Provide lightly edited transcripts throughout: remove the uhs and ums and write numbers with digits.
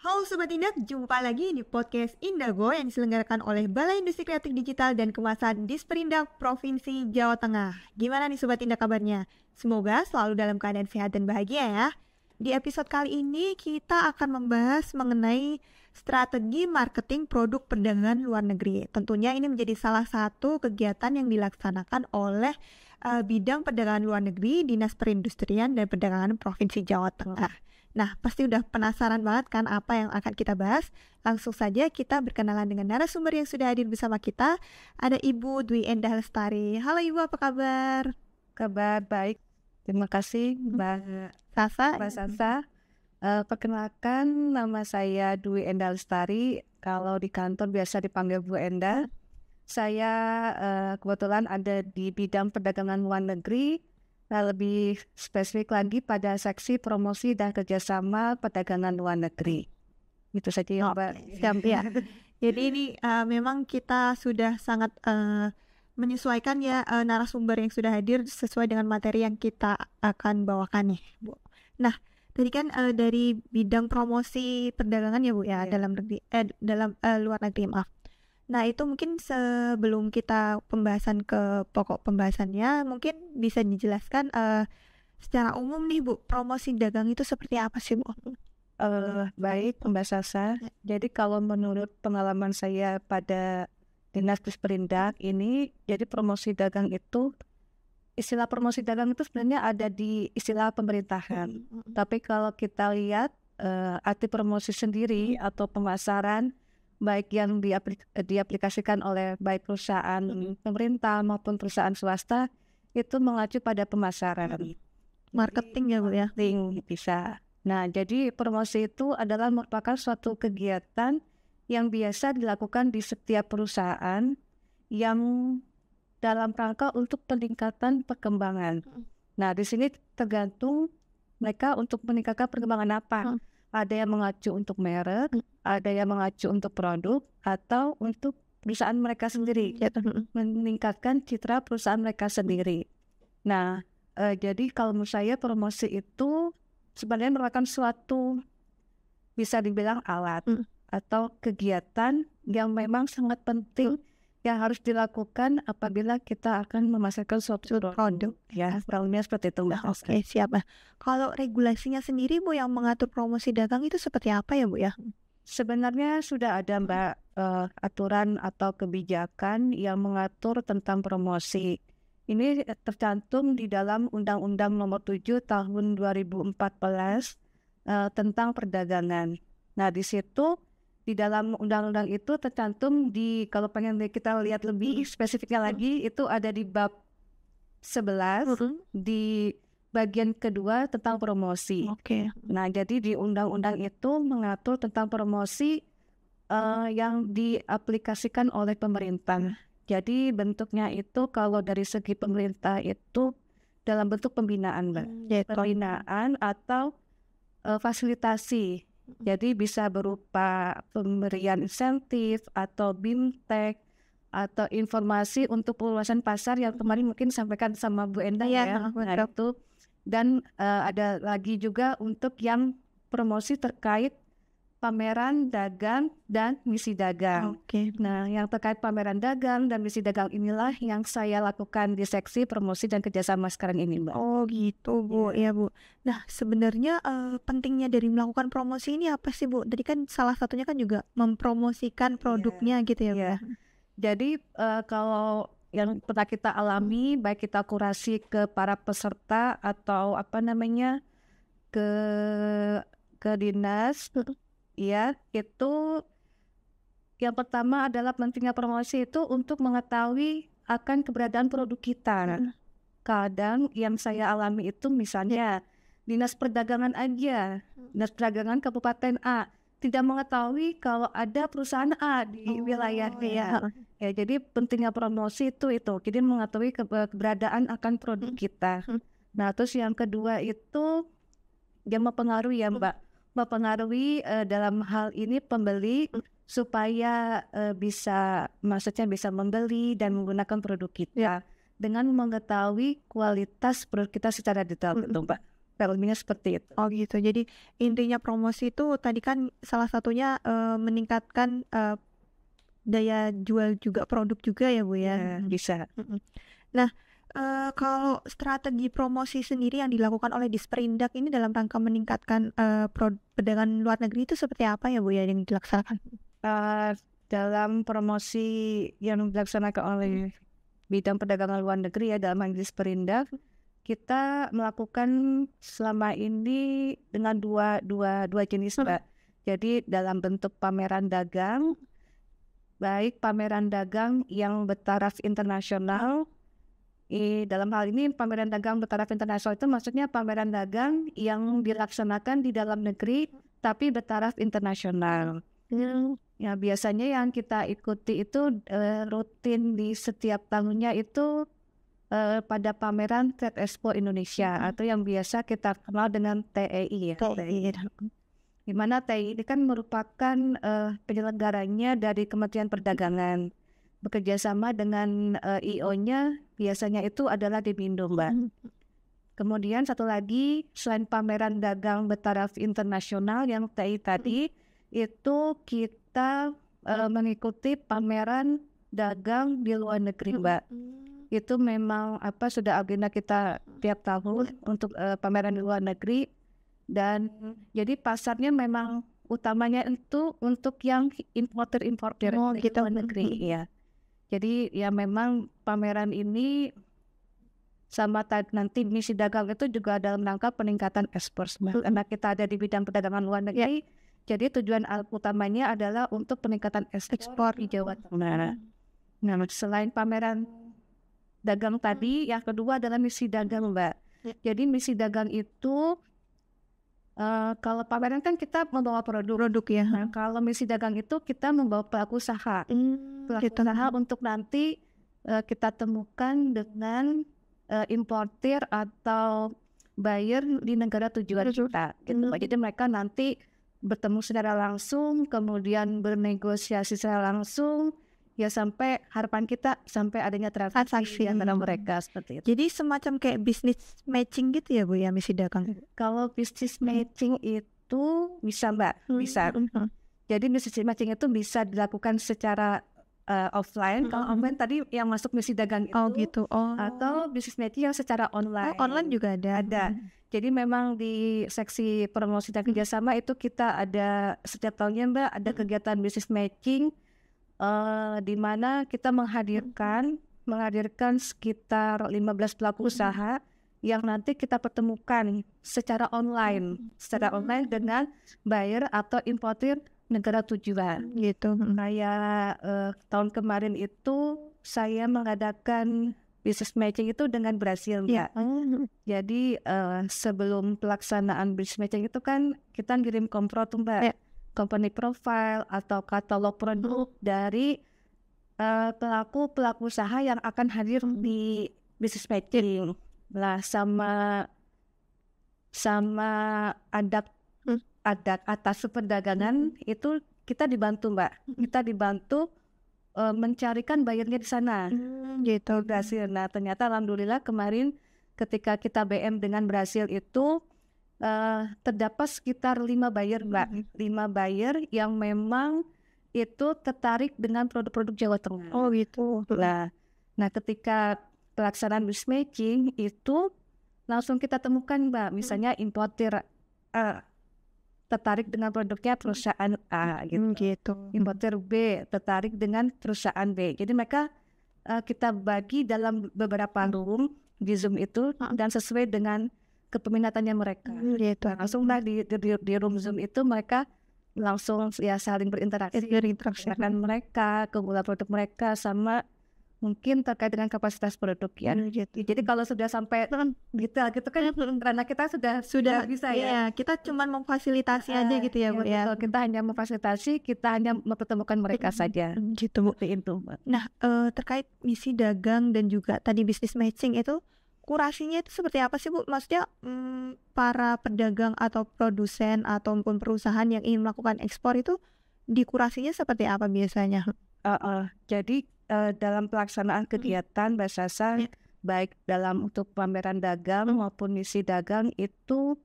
Halo Sobat Indah, jumpa lagi di podcast Indago yang diselenggarakan oleh Balai Industri Kreatif Digital dan Kemasan Disperindak Provinsi Jawa Tengah. Gimana nih Sobat Indah kabarnya? Semoga selalu dalam keadaan sehat dan bahagia ya. Di episode kali ini kita akan membahas mengenai strategi marketing produk perdagangan luar negeri. Tentunya ini menjadi salah satu kegiatan yang dilaksanakan oleh bidang perdagangan luar negeri, Dinas Perindustrian dan Perdagangan Provinsi Jawa Tengah. Nah, pasti udah penasaran banget kan apa yang akan kita bahas? Langsung saja kita berkenalan dengan narasumber yang sudah hadir bersama kita. Ada Ibu Dwi Endah Lestari. Halo Ibu, apa kabar? Kabar baik, terima kasih Mbak Sasa. Perkenalkan, nama saya Dwi Endah Lestari. Kalau di kantor biasa dipanggil Bu Endah. Saya kebetulan ada di bidang perdagangan luar negeri. Lebih spesifik lagi pada seksi promosi dan kerjasama perdagangan luar negeri. Itu saja ya Mbak. Siap ya. Jadi ini memang kita sudah sangat menyesuaikan ya narasumber yang sudah hadir sesuai dengan materi yang kita akan bawakan nih, Bu. Nah, tadi kan dari bidang promosi perdagangan ya Bu ya, dalam negeri luar negeri, maaf. Nah, itu mungkin sebelum kita pembahasan ke pokok pembahasannya, mungkin bisa dijelaskan secara umum nih Bu, promosi dagang itu seperti apa sih Bu? Baik Mbak Sasa. Jadi kalau menurut pengalaman saya pada Dinas Disperindak ini, jadi promosi dagang itu, istilah promosi dagang itu sebenarnya ada di istilah pemerintahan. Tapi kalau kita lihat arti promosi sendiri atau pemasaran, baik yang diaplikasikan oleh baik perusahaan pemerintah maupun perusahaan swasta, itu mengacu pada pemasaran. Marketing ya Bu ya? Marketing bisa. Nah, jadi promosi itu adalah merupakan suatu kegiatan yang biasa dilakukan di setiap perusahaan yang dalam rangka untuk peningkatan perkembangan. Nah, di sini tergantung mereka untuk meningkatkan perkembangan apa. Ada yang mengacu untuk merek, ada yang mengacu untuk produk, atau untuk perusahaan mereka sendiri, meningkatkan citra perusahaan mereka sendiri. Nah, jadi kalau menurut saya promosi itu sebenarnya merupakan suatu, bisa dibilang alat atau kegiatan yang memang sangat penting yang harus dilakukan apabila kita akan memasarkan suatu produk. Ya, kurangnya seperti itu. Oke, siap. Kalau regulasinya sendiri Bu yang mengatur promosi dagang itu seperti apa ya Bu ya? Sebenarnya sudah ada Mbak aturan atau kebijakan yang mengatur tentang promosi. Ini tercantum di dalam Undang-Undang Nomor 7 Tahun 2014 tentang perdagangan. Nah, di situ di dalam undang-undang itu tercantum kalau pengen kita lihat lebih spesifiknya lagi, itu ada di bab 11 di bagian kedua tentang promosi. Nah, jadi di undang-undang itu mengatur tentang promosi yang diaplikasikan oleh pemerintah. Jadi bentuknya itu kalau dari segi pemerintah itu dalam bentuk pembinaan, pembinaan atau fasilitasi. Jadi bisa berupa pemberian insentif atau bimtek atau informasi untuk perluasan pasar yang kemarin mungkin sampaikan sama Bu Endah ya. Nah, itu. Dan ada lagi juga untuk yang promosi terkait pameran dagang dan misi dagang. Nah, yang terkait pameran dagang dan misi dagang inilah yang saya lakukan di seksi promosi dan kerjasama sekarang ini, Mbak. Oh gitu Bu, ya Bu. Nah, sebenarnya pentingnya dari melakukan promosi ini apa sih Bu? Tadi kan salah satunya kan juga mempromosikan produknya gitu ya Bu. Jadi kalau yang pernah kita alami, baik kita kurasi ke para peserta atau ke dinas, ya, itu yang pertama adalah pentingnya promosi itu untuk mengetahui akan keberadaan produk kita. Kadang yang saya alami itu misalnya dinas perdagangan aja, dinas perdagangan Kabupaten A tidak mengetahui kalau ada perusahaan A di wilayahnya. Ya, jadi pentingnya promosi itu. Jadi mengetahui keberadaan akan produk kita. Nah, terus yang kedua itu dia mempengaruhi ya Mbak, mempengaruhi dalam hal ini pembeli supaya bisa membeli dan menggunakan produk kita dengan mengetahui kualitas produk kita secara detail gitu Mbak. lebihnya seperti itu. Oh gitu. Jadi intinya promosi itu tadi kan salah satunya meningkatkan daya jual juga produk juga ya Bu ya. Bisa. Nah, kalau strategi promosi sendiri yang dilakukan oleh Disperindak ini dalam rangka meningkatkan perdagangan luar negeri itu seperti apa ya Bu ya yang dilaksanakan? Dalam promosi yang dilaksanakan oleh bidang perdagangan luar negeri ya dalam hal Disperindak, kita melakukan selama ini dengan dua jenis Mbak. Jadi dalam bentuk pameran dagang, baik pameran dagang yang bertaraf internasional. Dalam hal ini pameran dagang bertaraf internasional itu maksudnya pameran dagang yang dilaksanakan di dalam negeri tapi bertaraf internasional. Ya biasanya yang kita ikuti itu rutin di setiap tahunnya itu pada pameran Trade Expo Indonesia atau yang biasa kita kenal dengan TEI ya. TEI. Di mana TEI ini kan merupakan penyelenggaranya dari Kementerian Perdagangan. Bekerja sama dengan IO-nya biasanya itu adalah di Mindo, Mbak. Kemudian satu lagi selain pameran dagang bertaraf internasional yang TEI tadi, itu kita mengikuti pameran dagang di luar negeri, Mbak. Itu memang sudah agenda kita tiap tahun untuk pameran di luar negeri, dan jadi pasarnya memang utamanya itu untuk yang importer di luar negeri ya. Jadi ya memang pameran ini sama nanti misi dagang itu juga dalam rangka peningkatan ekspor, karena kita ada di bidang perdagangan luar negeri. Jadi tujuan utamanya adalah untuk peningkatan ekspor di Jawa Tengah. Nah, selain pameran dagang tadi, yang kedua adalah misi dagang, Mbak. Jadi misi dagang itu kalau pameran kan kita membawa produk ya. Nah, kalau misi dagang itu kita membawa pelaku usaha. Usaha untuk nanti kita temukan dengan importir atau buyer di negara tujuan kita. Gitu. Jadi mereka nanti bertemu secara langsung, kemudian bernegosiasi secara langsung. Ya sampai harapan kita sampai adanya transaksi antara mereka seperti itu. Jadi semacam kayak bisnis matching gitu ya Bu ya misi dagang? Kalau bisnis matching itu bisa Mbak, bisa. Jadi bisnis matching itu bisa dilakukan secara offline. Kalau offline tadi yang masuk misi dagang itu. Oh gitu. Atau bisnis matching yang secara online. Online juga ada. Jadi memang di seksi promosi dan kerjasama itu kita ada setiap tahunnya Mbak ada kegiatan bisnis matching. Di mana kita menghadirkan sekitar 15 pelaku usaha yang nanti kita pertemukan secara online dengan buyer atau importir negara tujuan gitu. Kayak tahun kemarin itu saya mengadakan business matching itu dengan Brasil ya. Jadi sebelum pelaksanaan business matching itu kan kita ngirim kompro tuh Mbak. Company profile atau katalog produk dari pelaku usaha yang akan hadir di business matching. Lah sama adat atas perdagangan itu kita dibantu Mbak. Kita dibantu mencarikan buyernya di sana. Gitu Brasil. Nah ternyata alhamdulillah kemarin ketika kita BM dengan Brasil itu terdapat sekitar 5 buyer Mbak, 5 buyer yang memang itu tertarik dengan produk-produk Jawa Tengah. Oh gitu. Nah ketika pelaksanaan business matching itu langsung kita temukan Mbak, misalnya importir tertarik dengan produknya perusahaan A gitu. Importir B tertarik dengan perusahaan B. Jadi mereka kita bagi dalam beberapa room di Zoom itu dan sesuai dengan kepeminatannya mereka. Gitu. Langsung di room Zoom itu mereka langsung ya saling berinteraksi dengan mereka, keunggulan produk mereka sama mungkin terkait dengan kapasitas produk ya. Gitu. Jadi kalau sudah sampai detail gitu kan karena kita sudah bisa ya. Kita cuma memfasilitasi aja gitu ya Bu ya. Betul, kita hanya memfasilitasi, kita hanya mempertemukan mereka saja. Gitu Bu. Nah, terkait misi dagang dan juga tadi bisnis matching itu kurasinya itu seperti apa sih Bu? Maksudnya para pedagang atau produsen ataupun perusahaan yang ingin melakukan ekspor itu dikurasinya seperti apa biasanya? Jadi dalam pelaksanaan kegiatan Mbak Sasa baik dalam untuk pameran dagang maupun misi dagang itu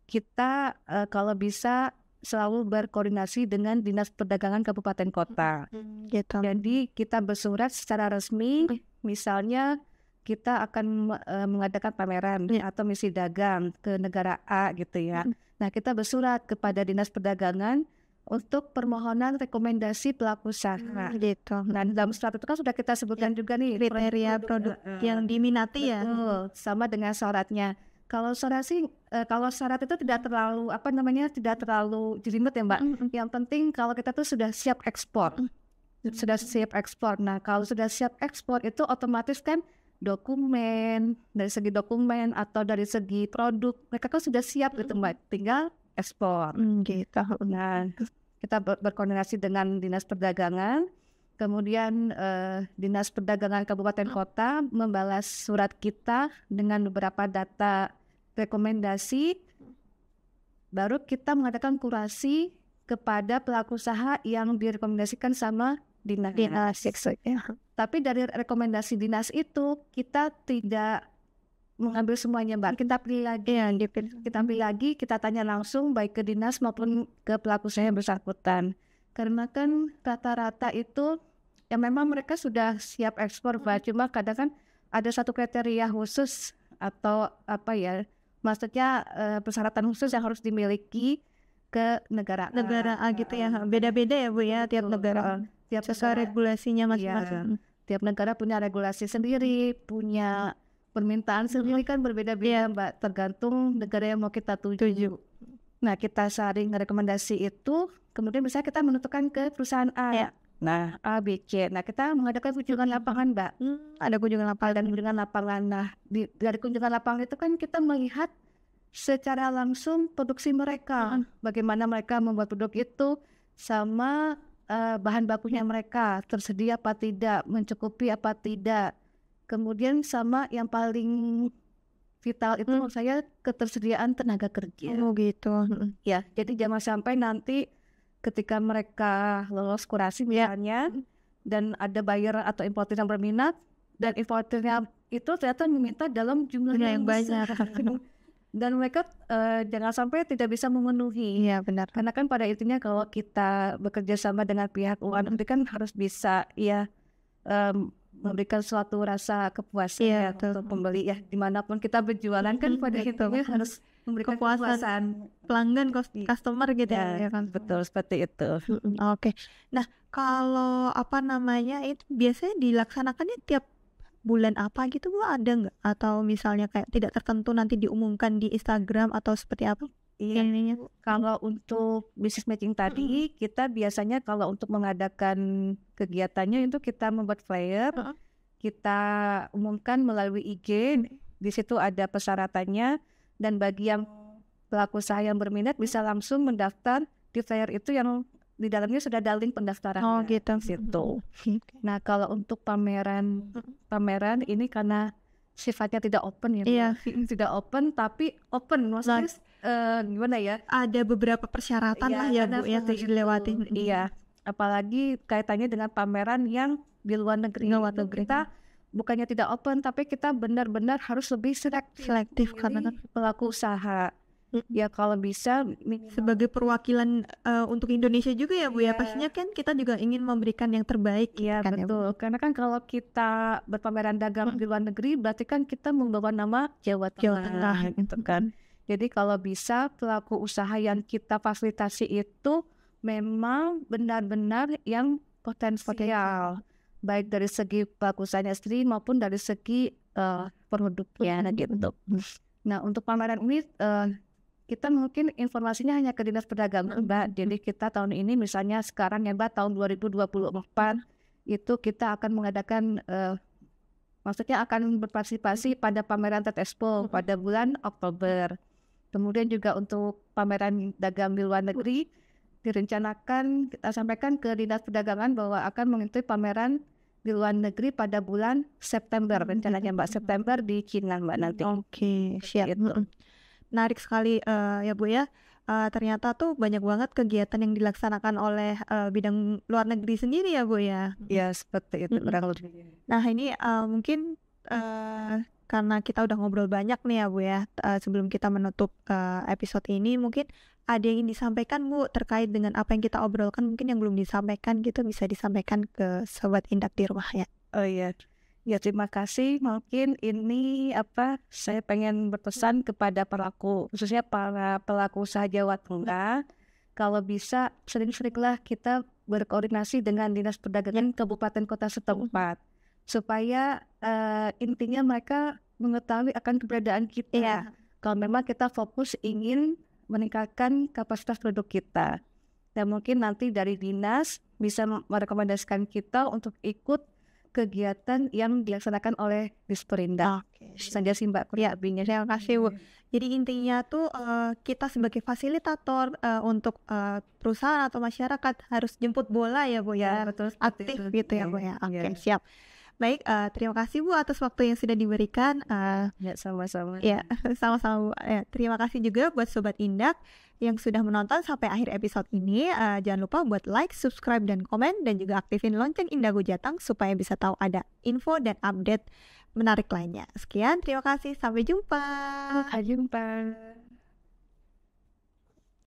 kita kalau bisa selalu berkoordinasi dengan Dinas Perdagangan Kabupaten Kota. Gitu. Jadi kita bersurat secara resmi, misalnya kita akan mengadakan pameran atau misi dagang ke negara A gitu ya. Nah, kita bersurat kepada Dinas Perdagangan untuk permohonan rekomendasi pelaku usaha. Gitu. Nah, dalam surat itu kan sudah kita sebutkan juga nih Kriteria produk yang diminati ya. betul, sama dengan syaratnya. Kalau syarat sih, kalau syarat itu tidak terlalu tidak terlalu jelimet ya Mbak. Yang penting kalau kita tuh sudah siap ekspor, sudah siap ekspor. Nah, kalau sudah siap ekspor itu otomatis kan dokumen, dari segi dokumen atau dari segi produk mereka kan sudah siap gitu Mbak, tinggal ekspor. Gitu. Nah, kita berkoordinasi dengan Dinas Perdagangan, kemudian Dinas Perdagangan Kabupaten Kota membalas surat kita dengan beberapa data rekomendasi, baru kita mengadakan kurasi kepada pelaku usaha yang direkomendasikan sama dinas. Tapi dari rekomendasi dinas itu kita tidak mengambil semuanya Mbak, kita pilih lagi. Kita pilih lagi, kita tanya langsung baik ke dinas maupun ke pelaku usaha yang bersangkutan. Karena kan rata-rata itu ya memang mereka sudah siap ekspor Mbak, cuma kadang kan ada satu kriteria khusus atau maksudnya persyaratan khusus yang harus dimiliki ke negara A gitu ya. Beda-beda ya Bu ya tiap negara. Sesuai regulasinya masing-masing. Tiap negara punya regulasi sendiri, punya permintaan sendiri kan berbeda-beda Mbak, tergantung negara yang mau kita tuju. Nah, kita saring rekomendasi itu, kemudian bisa kita menentukan ke perusahaan A. Nah, A, B, C. Nah, kita mengadakan kunjungan lapangan, Mbak. Ada kunjungan lapangan. Nah, dari kunjungan lapangan itu kan kita melihat secara langsung produksi mereka. Bagaimana mereka membuat produk itu, sama bahan bakunya mereka, tersedia apa tidak, mencukupi apa tidak. Kemudian sama yang paling vital itu menurut saya ketersediaan tenaga kerja. Oh gitu. Ya, jadi jangan sampai nanti ketika mereka lolos kurasi misalnya dan ada buyer atau importer yang berminat dan importernya itu ternyata meminta dalam jumlah yang banyak dan mereka jangan sampai tidak bisa memenuhi. Iya benar. Karena kan pada intinya kalau kita bekerja sama dengan pihak luar negeri kan harus bisa memberikan suatu rasa kepuasan untuk pembeli ya, dimanapun kita berjualan kan pada intinya harus memberikan kepuasan pelanggan customer gitu ya kan. Betul, seperti itu. Oke. Nah, kalau itu biasanya dilaksanakannya tiap bulan apa gitu Bu, ada nggak? Atau misalnya kayak tidak tertentu nanti diumumkan di Instagram atau seperti apa? Iya, kalau untuk business matching tadi kita biasanya kalau untuk mengadakan kegiatannya itu kita membuat flyer, kita umumkan melalui IG, di situ ada persyaratannya dan bagi yang pelaku usaha yang berminat bisa langsung mendaftar di flyer itu yang di dalamnya sudah ada link pendaftaran. Oh gitu. Situ. Nah kalau untuk pameran ini karena sifatnya tidak open ya. Iya. Tidak open tapi open maksudnya gimana ya? Ada beberapa persyaratan lah ya Bu yang harus dilewati. Iya. Apalagi kaitannya dengan pameran yang di luar negeri. Kita bukannya tidak open tapi kita benar-benar harus lebih selektif karena pelaku usaha. Ya kalau bisa sebagai perwakilan untuk Indonesia juga ya Bu ya. Pastinya kan kita juga ingin memberikan yang terbaik. Iya kan, betul. Karena kan kalau kita berpameran dagang di luar negeri berarti kan kita membawa nama Jawa Tengah gitu kan. Jadi kalau bisa pelaku usaha yang kita fasilitasi itu memang benar-benar yang potensial, baik dari segi pelaku usahanya sendiri maupun dari segi produknya gitu. Nah untuk pameran ini kita mungkin informasinya hanya ke Dinas Perdagangan Mbak. Jadi kita tahun ini misalnya sekarang ya Mbak tahun 2024 itu kita akan mengadakan maksudnya akan berpartisipasi pada pameran Trade Expo pada bulan Oktober. Kemudian juga untuk pameran dagang di luar negeri direncanakan kita sampaikan ke Dinas Perdagangan bahwa akan mengikuti pameran di luar negeri pada bulan September rencananya Mbak, September di Cina Mbak nanti. Oke, siap. Menarik sekali ya Bu ya. Ternyata tuh banyak banget kegiatan yang dilaksanakan oleh bidang luar negeri sendiri ya Bu ya. Ya seperti itu kurang lebih. Nah ini mungkin karena kita udah ngobrol banyak nih ya Bu ya. Sebelum kita menutup episode ini, mungkin ada yang ingin disampaikan Bu terkait dengan apa yang kita obrolkan, mungkin yang belum disampaikan gitu bisa disampaikan ke Sobat Indak di rumah ya. Oh iya, ya terima kasih. Mungkin ini saya pengen berpesan kepada khususnya para pelaku usaha Jawa Tengah, kalau bisa sering-seringlah kita berkoordinasi dengan Dinas Perdagangan Kabupaten Kota setempat, supaya intinya mereka mengetahui akan keberadaan kita. Iya. Kalau memang kita fokus ingin meningkatkan kapasitas produk kita, dan mungkin nanti dari dinas bisa merekomendasikan kita untuk ikut kegiatan yang dilaksanakan oleh Disperindak. Saja sih Mbak kurang-lebihnya. Terima kasih Bu. Jadi intinya tuh kita sebagai fasilitator untuk perusahaan atau masyarakat harus jemput bola ya Bu ya, Betul, aktif gitu ya Bu ya. Oke, Ya. siap. Baik, terima kasih Bu atas waktu yang sudah diberikan. Ya, sama-sama. Ya, sama-sama Bu. Terima kasih juga buat Sobat Indak yang sudah menonton sampai akhir episode ini. Jangan lupa buat like, subscribe, dan komen, dan juga aktifin lonceng Indago Jateng supaya bisa tahu ada info dan update menarik lainnya. Sekian, terima kasih. Sampai jumpa. Sampai jumpa.